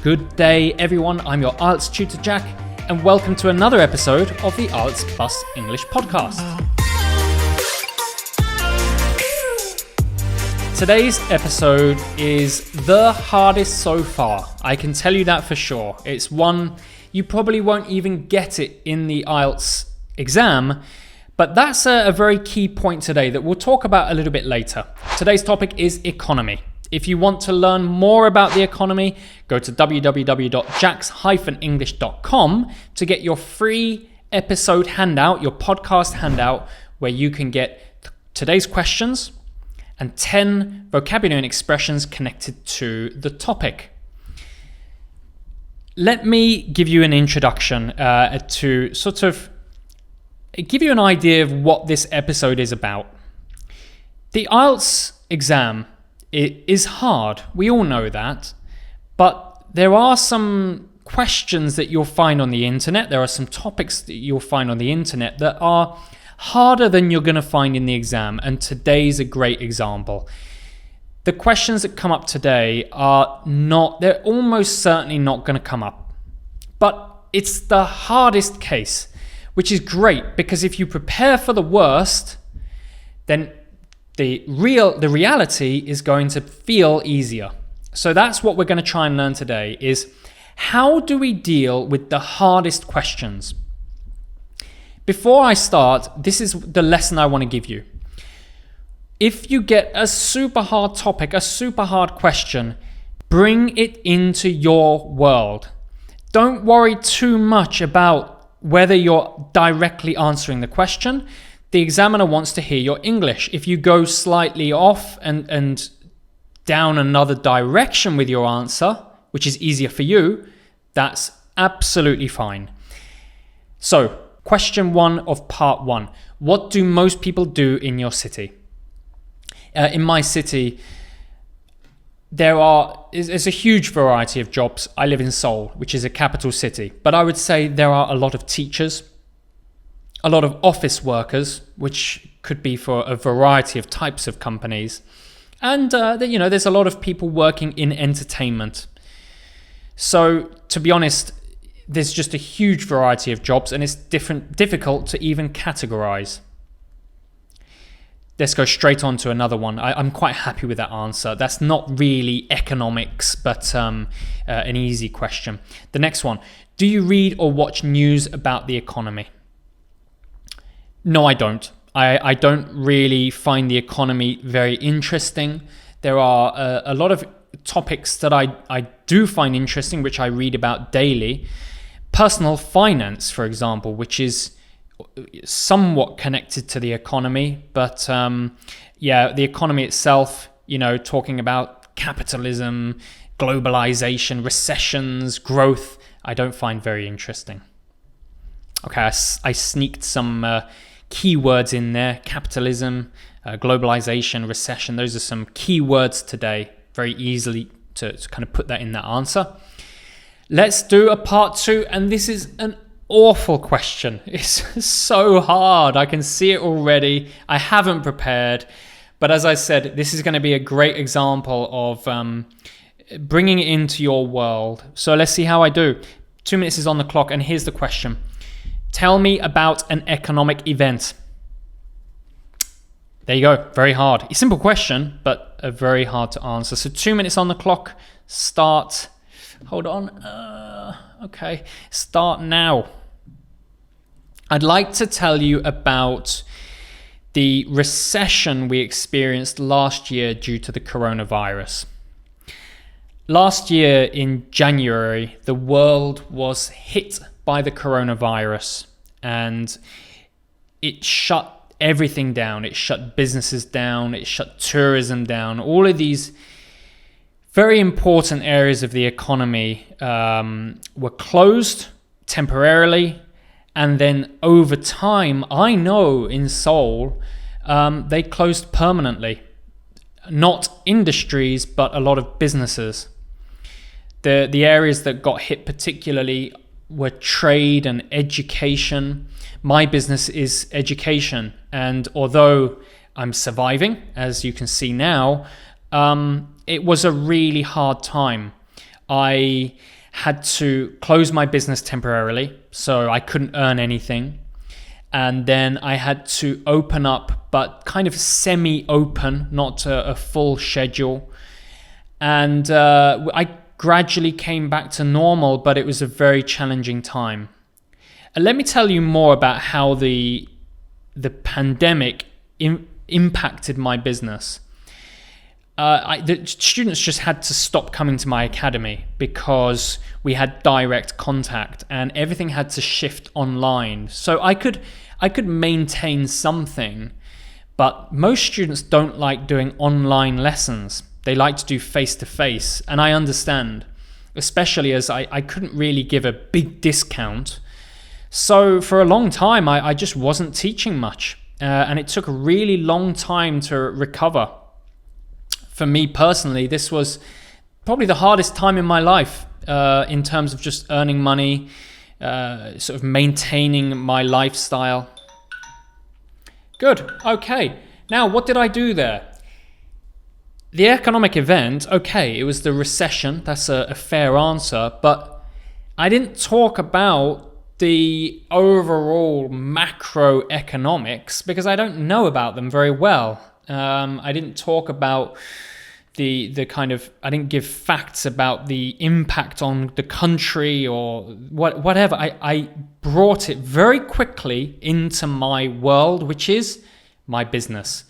Good day, everyone. I'm your IELTS tutor, Jack, and welcome to another episode of the IELTS Plus English podcast. Today's episode is the hardest so far. I can tell you that for sure. It's one you probably won't even get it in the IELTS exam, but that's a very key point today that we'll talk about a little bit later. Today's topic is economy. If you want to learn more about the economy, go to www.jax-english.com to get your free episode handout, your podcast handout, where you can get today's questions and 10 vocabulary and expressions connected to the topic. Let me give you an introduction to sort of give you an idea of what this episode is about. The IELTS exam, it is hard, we all know that, but there are some questions that you'll find on the internet, there are some topics that you'll find on the internet that are harder than you're going to find in the exam, and today's a great example. The questions that come up today they're almost certainly not going to come up, but it's the hardest case, which is great because if you prepare for the worst, then the reality is going to feel easier. So that's what we're going to try and learn today is how do we deal with the hardest questions? Before I start, this is the lesson I want to give you. If you get a super hard topic, a super hard question, bring it into your world. Don't worry too much about whether you're directly answering the question. The examiner wants to hear your English. If you go slightly off and down another direction with your answer, which is easier for you, that's absolutely fine. So, question 1 of part 1. What do most people do in your city? In my city, there's a huge variety of jobs. I live in Seoul, which is a capital city. But I would say there are a lot of teachers, a lot of office workers, which could be for a variety of types of companies. And, there's a lot of people working in entertainment. So, to be honest, there's just a huge variety of jobs and it's difficult to even categorize. Let's go straight on to another one. I'm quite happy with that answer. That's not really economics, but an easy question. The next one, do you read or watch news about the economy? No, I don't. I don't really find the economy very interesting. There are a lot of topics that I do find interesting, which I read about daily. Personal finance, for example, which is somewhat connected to the economy. But the economy itself, talking about capitalism, globalization, recessions, growth, I don't find very interesting. Okay, I sneaked some keywords in there. Capitalism, globalization, recession. Those are some keywords today. Very easily to kind of put that in that answer. Let's do a part 2. And this is an awful question. It's so hard. I can see it already. I haven't prepared. But as I said, this is going to be a great example of bringing it into your world. So let's see how I do. 2 minutes is on the clock. And here's the question. Tell me about an economic event. There you go. Very hard. A simple question, but very hard to answer. So 2 minutes on the clock. Start. Hold on. Okay. Start now. I'd like to tell you about the recession we experienced last year due to the coronavirus. Last year in January, the world was hit by the coronavirus and it shut everything down. It shut businesses down. It shut tourism down. All of these very important areas of the economy were closed temporarily. And then over time, I know in Seoul, they closed permanently. Not industries, but a lot of businesses. The areas that got hit particularly were trade and education. My business is education. And although I'm surviving, as you can see now, it was a really hard time. I had to close my business temporarily, so I couldn't earn anything. And then I had to open up, but kind of semi-open, not a full schedule. And I gradually came back to normal, but it was a very challenging time. And let me tell you more about how the pandemic impacted my business. The students just had to stop coming to my academy because we had direct contact and everything had to shift online. So I could maintain something, but most students don't like doing online lessons. They like to do face-to-face, and I understand, especially as I couldn't really give a big discount. So for a long time, I just wasn't teaching much, and it took a really long time to recover. For me personally, this was probably the hardest time in my life in terms of just earning money, sort of maintaining my lifestyle. Good, okay. Now, what did I do there? The economic event, okay, it was the recession. That's a fair answer, but I didn't talk about the overall macroeconomics because I don't know about them very well. I didn't talk about the kind of, I didn't give facts about the impact on the country or whatever. I brought it very quickly into my world, which is my business.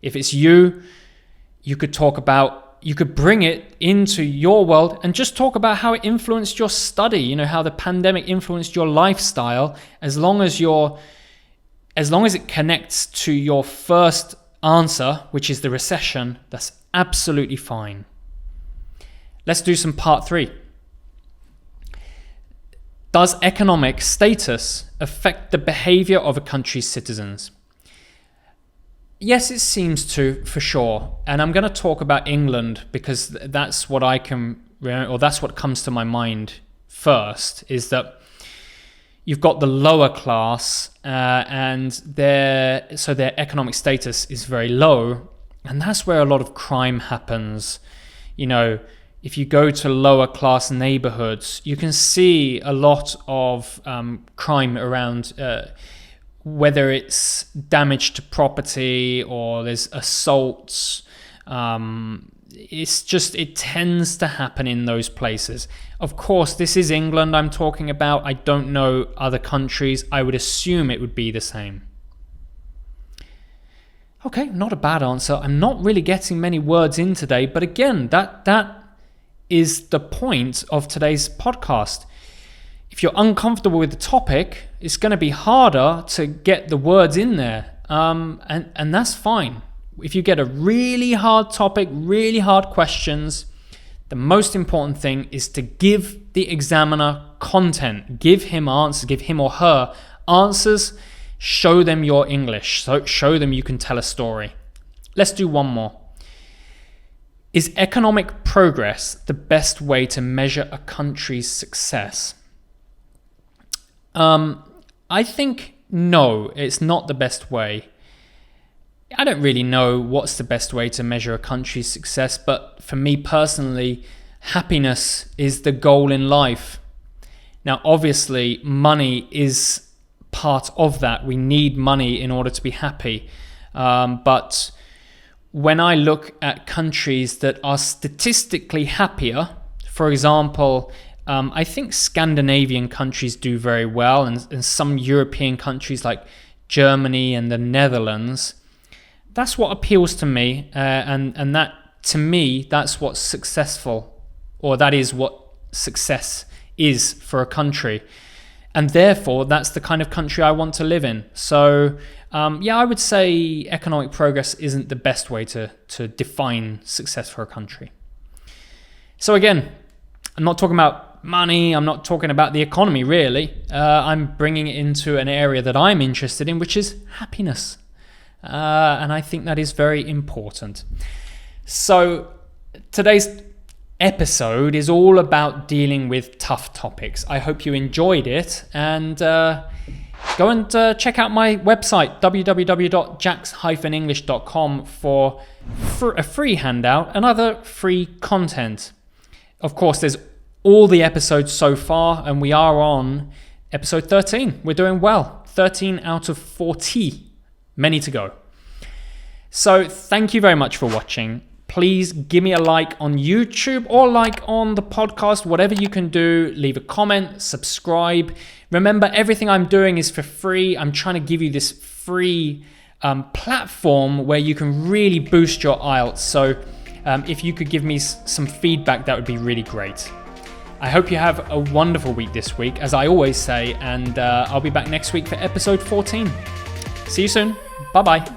If it's you could talk about, you could bring it into your world and just talk about how it influenced your study, you know, how the pandemic influenced your lifestyle, as long as it connects to your first answer, which is the recession, that's absolutely fine. Let's do some part 3. Does economic status affect the behavior of a country's citizens? Yes, it seems to, for sure. And I'm going to talk about England because that's what that's what comes to my mind first, is that you've got the lower class and their economic status is very low. And that's where a lot of crime happens. You know, if you go to lower class neighborhoods, you can see a lot of crime around, whether it's damage to property or there's assaults. It tends to happen in those places. Of course, this is England I'm talking about. I don't know other countries. I would assume it would be the same. Okay, not a bad answer. I'm not really getting many words in today, but again, that is the point of today's podcast. If you're uncomfortable with the topic, it's going to be harder to get the words in there, and that's fine. If you get a really hard topic, really hard questions, the most important thing is to give the examiner content. Give him answers, give him or her answers. Show them your English. So show them you can tell a story. Let's do one more. Is economic progress the best way to measure a country's success? I think no, it's not the best way. I don't really know what's the best way to measure a country's success, but for me personally, happiness is the goal in life. Now, obviously, money is part of that. We need money in order to be happy. But when I look at countries that are statistically happier, for example, I think Scandinavian countries do very well, and some European countries like Germany and the Netherlands, that's what appeals to me, and that, to me, that's what's successful, or that is what success is for a country. And therefore, that's the kind of country I want to live in. So, I would say economic progress isn't the best way to define success for a country. So again, I'm not talking about money. I'm not talking about the economy, really. I'm bringing it into an area that I'm interested in, which is happiness. And I think that is very important. So today's episode is all about dealing with tough topics. I hope you enjoyed it, and go and check out my website www.jax-english.com for a free handout and other free content. Of course, there's all the episodes so far, and we are on episode 13. We're doing well. 13 out of 40. Many to go. So thank you very much for watching. Please give me a like on YouTube or like on the podcast, whatever you can do. Leave a comment, subscribe. Remember, everything I'm doing is for free. I'm trying to give you this free platform where you can really boost your IELTS. So if you could give me some feedback, that would be really great. I hope you have a wonderful week this week, as I always say, and I'll be back next week for episode 14. See you soon. Bye-bye.